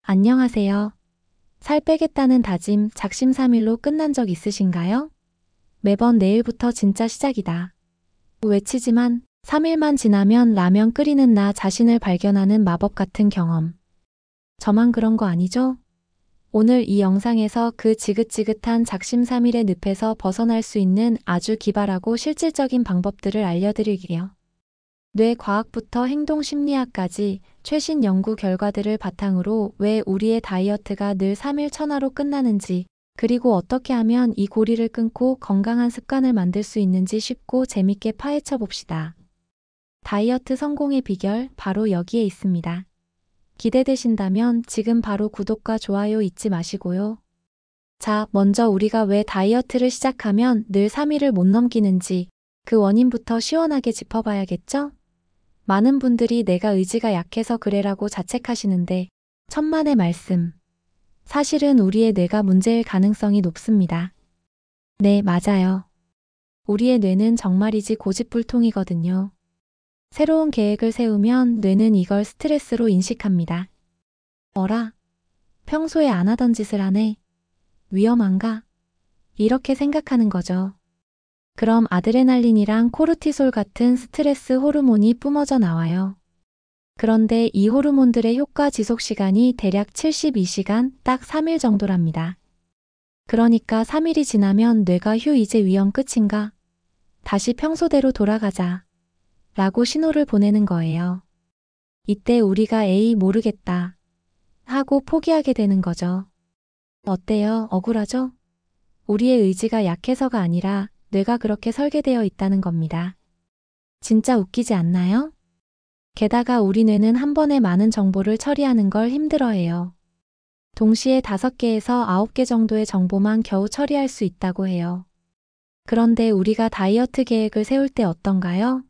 안녕하세요. 살 빼겠다는 다짐 작심삼일로 끝난 적 있으신가요? 매번 내일부터 진짜 시작이다 외치지만 3일만 지나면 라면 끓이는 나 자신을 발견하는 마법 같은 경험. 저만 그런 거 아니죠? 오늘 이 영상에서 그 지긋지긋한 작심삼일의 늪에서 벗어날 수 있는 아주 기발하고 실질적인 방법들을 알려드릴게요. 뇌과학부터 행동심리학까지 최신 연구 결과들을 바탕으로 왜 우리의 다이어트가 늘 3일 천하로 끝나는지, 그리고 어떻게 하면 이 고리를 끊고 건강한 습관을 만들 수 있는지 쉽고 재밌게 파헤쳐 봅시다. 다이어트 성공의 비결 바로 여기에 있습니다. 기대되신다면 지금 바로 구독과 좋아요 잊지 마시고요. 자, 먼저 우리가 왜 다이어트를 시작하면 늘 3일을 못 넘기는지 그 원인부터 시원하게 짚어봐야겠죠? 많은 분들이 내가 의지가 약해서 그래라고 자책하시는데 천만의 말씀. 사실은 우리의 뇌가 문제일 가능성이 높습니다. 네, 맞아요. 우리의 뇌는 정말이지 고집불통이거든요. 새로운 계획을 세우면 뇌는 이걸 스트레스로 인식합니다. 어라? 평소에 안 하던 짓을 하네. 위험한가? 이렇게 생각하는 거죠. 그럼 아드레날린이랑 코르티솔 같은 스트레스 호르몬이 뿜어져 나와요. 그런데 이 호르몬들의 효과 지속 시간이 대략 72시간, 딱 3일 정도랍니다. 그러니까 3일이 지나면 뇌가 휴 이제 위험 끝인가? 다시 평소대로 돌아가자. 라고 신호를 보내는 거예요. 이때 우리가 에이 모르겠다 하고 포기하게 되는 거죠. 어때요? 억울하죠? 우리의 의지가 약해서가 아니라 뇌가 그렇게 설계되어 있다는 겁니다. 진짜 웃기지 않나요? 게다가 우리 뇌는 한 번에 많은 정보를 처리하는 걸 힘들어해요. 동시에 5개에서 9개 정도의 정보만 겨우 처리할 수 있다고 해요. 그런데 우리가 다이어트 계획을 세울 때 어떤가요?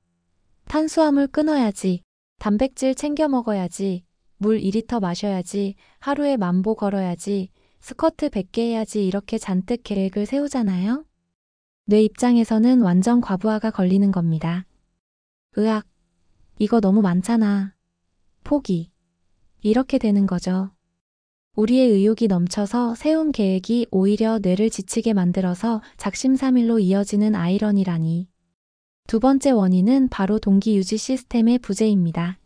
탄수화물 끊어야지, 단백질 챙겨 먹어야지, 물 2리터 마셔야지, 하루에 10,000보 걸어야지, 스쿼트 100개 해야지 이렇게 잔뜩 계획을 세우잖아요? 뇌 입장에서는 완전 과부하가 걸리는 겁니다. 으악, 이거 너무 많잖아. 포기. 이렇게 되는 거죠. 우리의 의욕이 넘쳐서 세운 계획이 오히려 뇌를 지치게 만들어서 작심삼일로 이어지는 아이러니라니. 두 번째 원인은 바로 동기 유지 시스템의 부재입니다.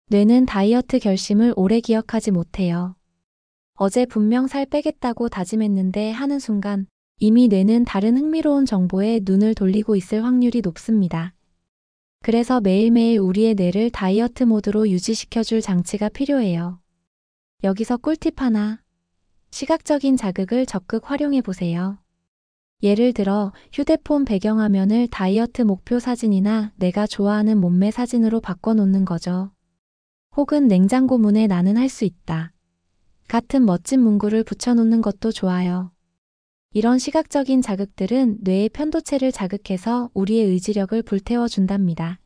뇌는 다이어트 결심을 오래 기억하지 못해요. 어제 분명 살 빼겠다고 다짐했는데 하는 순간 이미 뇌는 다른 흥미로운 정보에 눈을 돌리고 있을 확률이 높습니다. 그래서 매일매일 우리의 뇌를 다이어트 모드로 유지시켜줄 장치가 필요해요. 여기서 꿀팁 하나. 시각적인 자극을 적극 활용해 보세요. 예를 들어 휴대폰 배경화면을 다이어트 목표 사진이나 내가 좋아하는 몸매 사진으로 바꿔놓는 거죠. 혹은 냉장고 문에 나는 할 수 있다 같은 멋진 문구를 붙여놓는 것도 좋아요. 이런 시각적인 자극들은 뇌의 편도체를 자극해서 우리의 의지력을 불태워준답니다.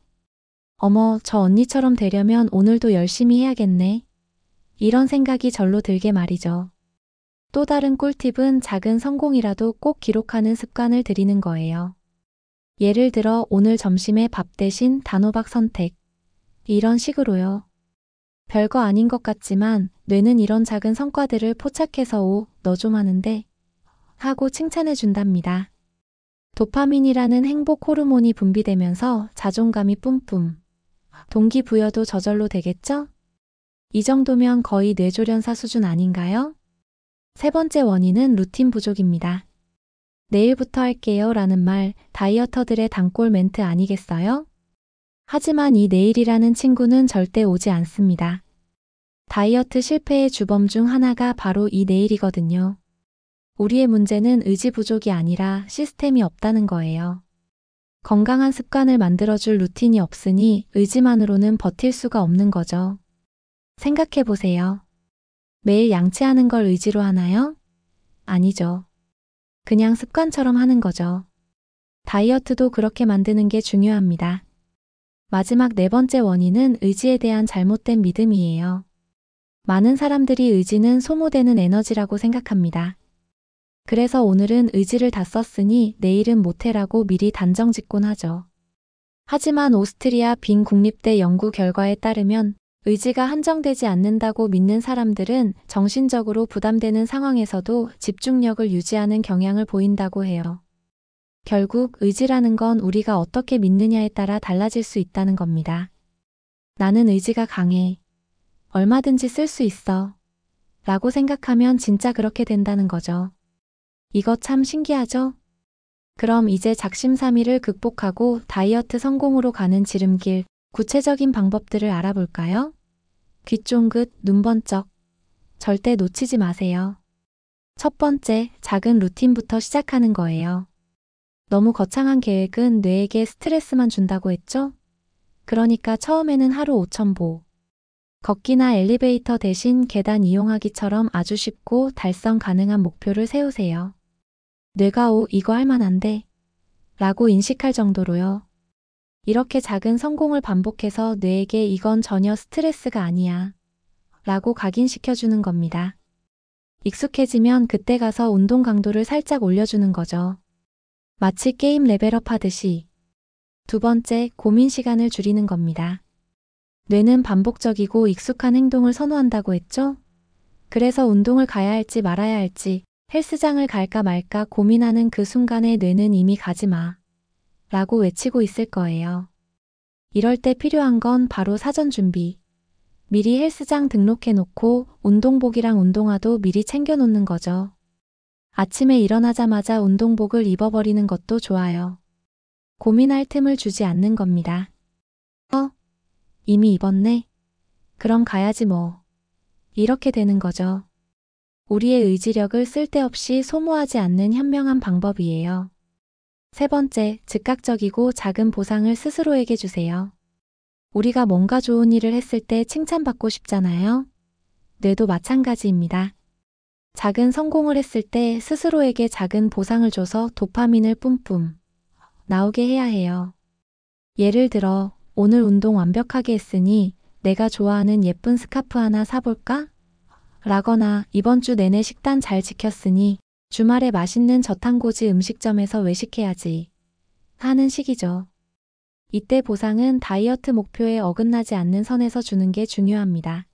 어머, 저 언니처럼 되려면 오늘도 열심히 해야겠네. 이런 생각이 절로 들게 말이죠. 또 다른 꿀팁은 작은 성공이라도 꼭 기록하는 습관을 들이는 거예요. 예를 들어 오늘 점심에 밥 대신 단호박 선택. 이런 식으로요. 별거 아닌 것 같지만 뇌는 이런 작은 성과들을 포착해서 오, 너 좀 하는데? 하고 칭찬해 준답니다. 도파민이라는 행복 호르몬이 분비되면서 자존감이 뿜뿜. 동기부여도 저절로 되겠죠? 이 정도면 거의 뇌조련사 수준 아닌가요? 세 번째 원인은 루틴 부족입니다. 내일부터 할게요 라는 말 다이어터들의 단골 멘트 아니겠어요? 하지만 이 내일이라는 친구는 절대 오지 않습니다. 다이어트 실패의 주범 중 하나가 바로 이 내일이거든요. 우리의 문제는 의지 부족이 아니라 시스템이 없다는 거예요. 건강한 습관을 만들어줄 루틴이 없으니 의지만으로는 버틸 수가 없는 거죠. 생각해 보세요. 매일 양치하는 걸 의지로 하나요? 아니죠. 그냥 습관처럼 하는 거죠. 다이어트도 그렇게 만드는 게 중요합니다. 마지막 네 번째 원인은 의지에 대한 잘못된 믿음이에요. 많은 사람들이 의지는 소모되는 에너지라고 생각합니다. 그래서 오늘은 의지를 다 썼으니 내일은 못해라고 미리 단정 짓곤 하죠. 하지만 오스트리아 빈 국립대 연구 결과에 따르면 의지가 한정되지 않는다고 믿는 사람들은 정신적으로 부담되는 상황에서도 집중력을 유지하는 경향을 보인다고 해요. 결국 의지라는 건 우리가 어떻게 믿느냐에 따라 달라질 수 있다는 겁니다. 나는 의지가 강해. 얼마든지 쓸 수 있어. 라고 생각하면 진짜 그렇게 된다는 거죠. 이거 참 신기하죠? 그럼 이제 작심삼일을 극복하고 다이어트 성공으로 가는 지름길, 구체적인 방법들을 알아볼까요? 귀 쫑긋, 눈 번쩍. 절대 놓치지 마세요. 첫 번째, 작은 루틴부터 시작하는 거예요. 너무 거창한 계획은 뇌에게 스트레스만 준다고 했죠? 그러니까 처음에는 하루 5,000보. 걷기나 엘리베이터 대신 계단 이용하기처럼 아주 쉽고 달성 가능한 목표를 세우세요. 뇌가 이거 할 만한데 라고 인식할 정도로요. 이렇게 작은 성공을 반복해서 뇌에게 이건 전혀 스트레스가 아니야 라고 각인시켜주는 겁니다. 익숙해지면 그때 가서 운동 강도를 살짝 올려주는 거죠. 마치 게임 레벨업 하듯이. 두 번째, 고민 시간을 줄이는 겁니다. 뇌는 반복적이고 익숙한 행동을 선호한다고 했죠? 그래서 운동을 가야 할지 말아야 할지, 헬스장을 갈까 말까 고민하는 그 순간에 뇌는 이미 가지 마 라고 외치고 있을 거예요. 이럴 때 필요한 건 바로 사전 준비. 미리 헬스장 등록해놓고 운동복이랑 운동화도 미리 챙겨놓는 거죠. 아침에 일어나자마자 운동복을 입어버리는 것도 좋아요. 고민할 틈을 주지 않는 겁니다. 이미 입었네? 그럼 가야지 뭐. 이렇게 되는 거죠. 우리의 의지력을 쓸데없이 소모하지 않는 현명한 방법이에요. 세 번째, 즉각적이고 작은 보상을 스스로에게 주세요. 우리가 뭔가 좋은 일을 했을 때 칭찬받고 싶잖아요. 뇌도 마찬가지입니다. 작은 성공을 했을 때 스스로에게 작은 보상을 줘서 도파민을 뿜뿜 나오게 해야 해요. 예를 들어, 오늘 운동 완벽하게 했으니 내가 좋아하는 예쁜 스카프 하나 사볼까? 라거나 이번 주 내내 식단 잘 지켰으니 주말에 맛있는 저탄고지 음식점에서 외식해야지 하는 식이죠. 이때 보상은 다이어트 목표에 어긋나지 않는 선에서 주는 게 중요합니다.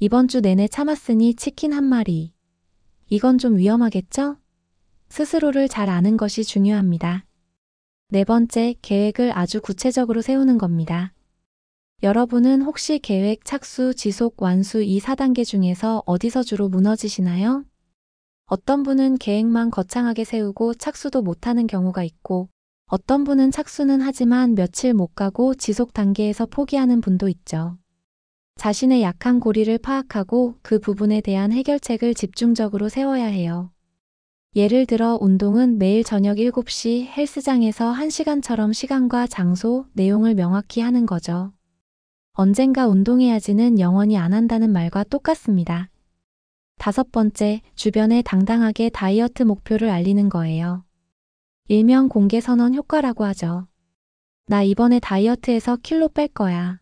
이번 주 내내 참았으니 치킨 한 마리. 이건 좀 위험하겠죠? 스스로를 잘 아는 것이 중요합니다. 네 번째, 계획을 아주 구체적으로 세우는 겁니다. 여러분은 혹시 계획, 착수, 지속, 완수 이 4단계 중에서 어디서 주로 무너지시나요? 어떤 분은 계획만 거창하게 세우고 착수도 못하는 경우가 있고, 어떤 분은 착수는 하지만 며칠 못 가고 지속 단계에서 포기하는 분도 있죠. 자신의 약한 고리를 파악하고 그 부분에 대한 해결책을 집중적으로 세워야 해요. 예를 들어 운동은 매일 저녁 7시 헬스장에서 1시간처럼 시간과 장소, 내용을 명확히 하는 거죠. 언젠가 운동해야지는 영원히 안 한다는 말과 똑같습니다. 다섯 번째, 주변에 당당하게 다이어트 목표를 알리는 거예요. 일명 공개 선언 효과라고 하죠. 나 이번에 다이어트해서 킬로 뺄 거야.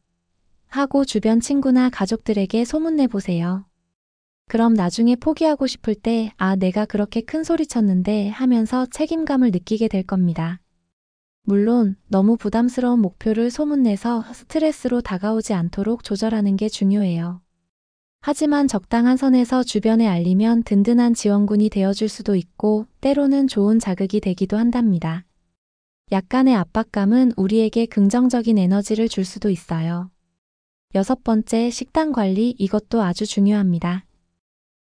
하고 주변 친구나 가족들에게 소문내보세요. 그럼 나중에 포기하고 싶을 때 내가 그렇게 큰 소리 쳤는데 하면서 책임감을 느끼게 될 겁니다. 물론 너무 부담스러운 목표를 소문내서 스트레스로 다가오지 않도록 조절하는 게 중요해요. 하지만 적당한 선에서 주변에 알리면 든든한 지원군이 되어줄 수도 있고 때로는 좋은 자극이 되기도 한답니다. 약간의 압박감은 우리에게 긍정적인 에너지를 줄 수도 있어요. 여섯 번째, 식단 관리, 이것도 아주 중요합니다.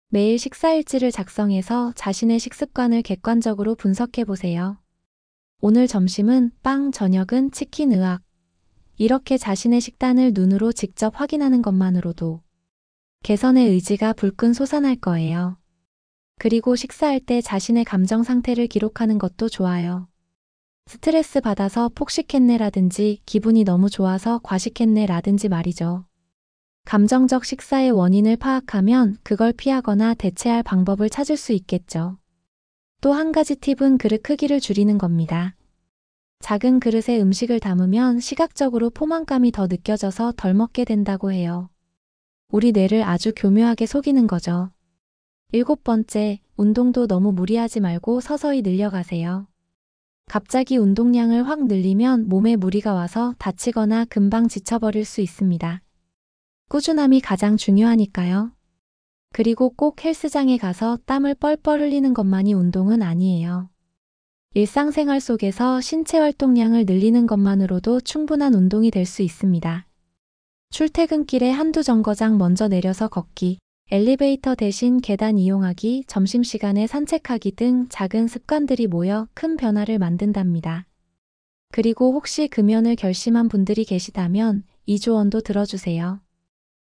매일 식사일지를 작성해서 자신의 식습관을 객관적으로 분석해 보세요. 오늘 점심은 빵, 저녁은 치킨, 의학. 이렇게 자신의 식단을 눈으로 직접 확인하는 것만으로도 개선의 의지가 불끈 솟아날 거예요. 그리고 식사할 때 자신의 감정 상태를 기록하는 것도 좋아요. 스트레스 받아서 폭식했네라든지 기분이 너무 좋아서 과식했네라든지 말이죠. 감정적 식사의 원인을 파악하면 그걸 피하거나 대체할 방법을 찾을 수 있겠죠. 또 한 가지 팁은 그릇 크기를 줄이는 겁니다. 작은 그릇에 음식을 담으면 시각적으로 포만감이 더 느껴져서 덜 먹게 된다고 해요. 우리 뇌를 아주 교묘하게 속이는 거죠. 일곱 번째, 운동도 너무 무리하지 말고 서서히 늘려가세요. 갑자기 운동량을 확 늘리면 몸에 무리가 와서 다치거나 금방 지쳐버릴 수 있습니다. 꾸준함이 가장 중요하니까요. 그리고 꼭 헬스장에 가서 땀을 뻘뻘 흘리는 것만이 운동은 아니에요. 일상생활 속에서 신체 활동량을 늘리는 것만으로도 충분한 운동이 될 수 있습니다. 출퇴근길에 한두 정거장 먼저 내려서 걷기, 엘리베이터 대신 계단 이용하기, 점심시간에 산책하기 등 작은 습관들이 모여 큰 변화를 만든답니다. 그리고 혹시 금연을 결심한 분들이 계시다면 이 조언도 들어주세요.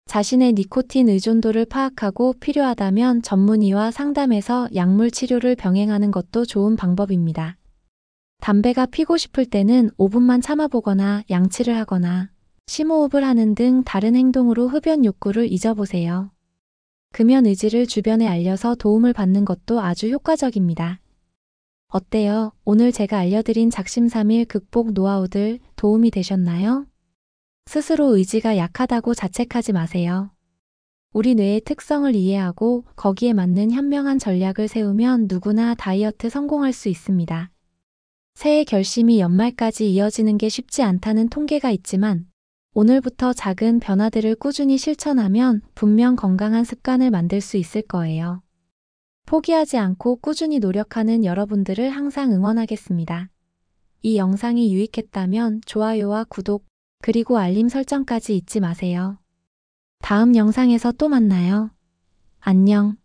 자신의 니코틴 의존도를 파악하고 필요하다면 전문의와 상담해서 약물 치료를 병행하는 것도 좋은 방법입니다. 담배가 피고 싶을 때는 5분만 참아보거나 양치를 하거나 심호흡을 하는 등 다른 행동으로 흡연 욕구를 잊어보세요. 금연 의지를 주변에 알려서 도움을 받는 것도 아주 효과적입니다. 어때요? 오늘 제가 알려드린 작심삼일 극복 노하우들 도움이 되셨나요? 스스로 의지가 약하다고 자책하지 마세요. 우리 뇌의 특성을 이해하고 거기에 맞는 현명한 전략을 세우면 누구나 다이어트 성공할 수 있습니다. 새해 결심이 연말까지 이어지는 게 쉽지 않다는 통계가 있지만 오늘부터 작은 변화들을 꾸준히 실천하면 분명 건강한 습관을 만들 수 있을 거예요. 포기하지 않고 꾸준히 노력하는 여러분들을 항상 응원하겠습니다. 이 영상이 유익했다면 좋아요와 구독, 그리고 알림 설정까지 잊지 마세요. 다음 영상에서 또 만나요. 안녕.